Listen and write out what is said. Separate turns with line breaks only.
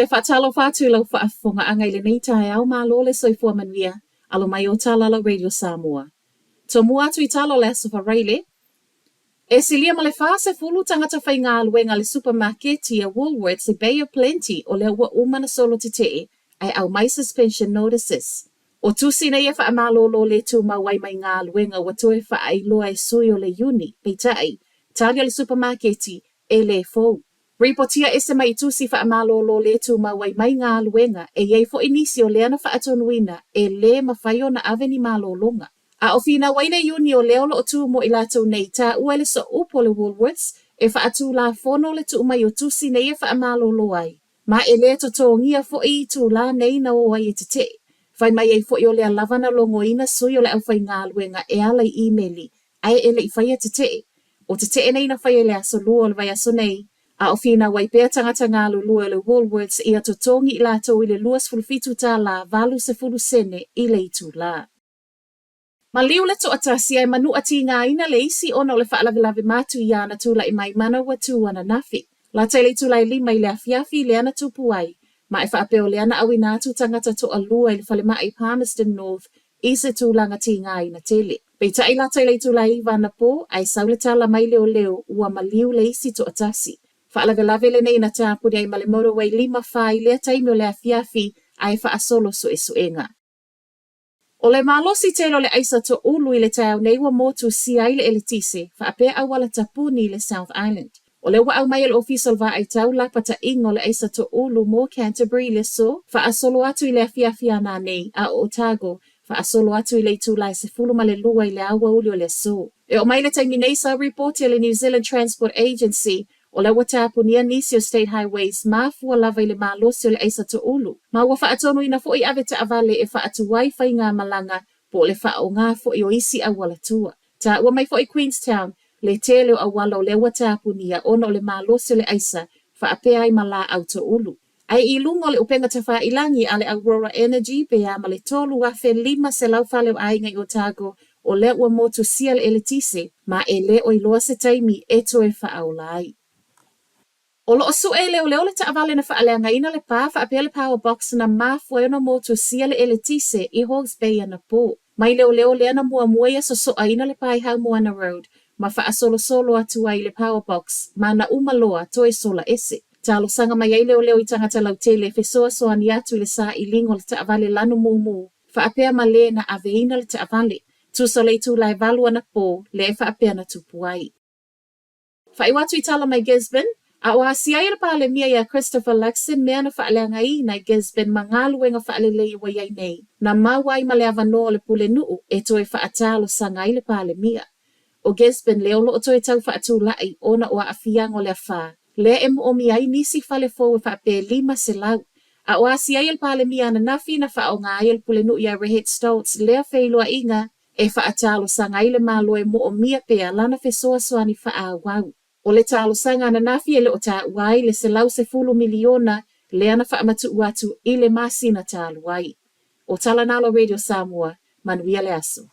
le whaatalo whātu lau whaafonga angai le nei tae au malo le soifua manuia, alo mai o Talala Radio Samoa. To mua atu I talo le aso whareile. E silia ma le whaase fulu tangata whai ngā aluenga le supermarket ia Woolworths e Bay of Plenty o le ua umana solo te te ai au mai suspension notices. O tusina ia wha amalolo le tu mawai mai ngā aluenga wa toe wha ailoa e sui o le uni, peitai, talia le supermarket e le fou. Ripotia ese mai tusi wha amalolo le tu mawai mai ngā aluenga e iei fo inisi o leana wha atonuina e le mawhaio na aveni malolonga. A o fina waile uni o leo lo o tu mo ilato nei ta uele so upo le Woolworths e wha atu la fono le tu mai o tusi nei e wha amalolo ai. Ma e le to tongia fo I tu la nei na o ai e te te. Whai mai ei fo I o lea lavana longo ina sui o le au whai ngā aluenga e ala I emaili ai e le I whai te te. O te te nei na whai e le aso lua le vai aso nei. A o fina wai pēr tangata ngā lulua le Woolworths I ato tongi I lato I le luas fulfitu tā la valu se fulu sene I le itu la. Ma liu le to atasi ai manu ati ngā ina le isi ono le whaalavelave mātu I ana tula I mai mana wa tu ana nafi. La tele tula I lima I le afiafi le ana tupu ai. Ma e whaapeo le ana awi nātu tangata to alua I le whalema I Palmerston North I se tūlanga ti ngā ina tele. Peita I la tele tula I vana po ai saule tala mai leo leo ua ma liu le isi to atasi. Whaalavelave le nei na tāpuri ai ma le motorway lima whai lea taimi o le afiafi ai whaasolo suenga. O le malosi telo le aisa to ulu I le tau nei wa motu si ai le elitise whaapea awala tapuni le South Island. O le wa au mai le official va ai tau la pata ingo le aisa to ulu mo Canterbury le so whaasolo atu I le afiafi ana nei a Otago whaasolo atu I le tūlai se fuluma le lua I le awa uli o le so. E o mai le taimi nei sa report le New Zealand Transport Agency o le watapunia nisi o State Highways ma fua lava I le malosi o le aisa to ulu. Ma ua whaatonu ina fo I ave ta avale e whaatu wai whai ngā malanga po le wha o ngā fo I o isi awala tua. Ta ua mai fo I Queenstown le tele o awala o le watapunia ono le malosi o le aisa whaapea ai mala au to ulu. Ai I lungo le upenga tawha ilangi a le Aurora Energy pe a ma le tolu wafe lima se lau whale o ai ngai Otago o le ua motu sia le elitise ma e le o iloa se taimi e toe wha au lai. O lo su e leo le ta avale na whaalea ina le pā whaapea le power box na mafua na motu sia le elitise I Hawke's Bay ana po. Mai leo le ana mua muia so aina le pā I hau Moana Road ma whaasolo solo atu ai le power box ma na umaloa toe sola ese. Talo sanga mai leo I tangata lau tele fesoa so ani atu le sa I lingo le ta avale lanu mumu. Whaapea ma le na aveina le ta avale. Tuso le tu lai valu ana po le whaapea na tupu ai. Whaiwatu I tala mai Gisborne. A o asia I le pale mia ia Christopher Luxon mea na whaalea I na Gisborne ma ngā luenga whaalele I waiai nei. Na mawai ma le avanoa le pule nuu e toe whaatalo sanga I le pale mia. O Gisborne leo lo o toe tau whaatu lai ona o a afiang o le awha. Le e moomi ai nisi whale fōu e whaape lima se lau. A o asia I le pale mia na nafi na wha o ngā I le pule nuu ia Rehet Stoltz lea whailua inga e whaatalo sanga I le malo e moomia pea lana fesoa soani wha wau. O le talo sanga na nafi ele o ta wai le se lau se fulu miliona le ana wha amatu uatu I le masina talo wai. O Tala Nalo Radio Samoa, manuia le aso.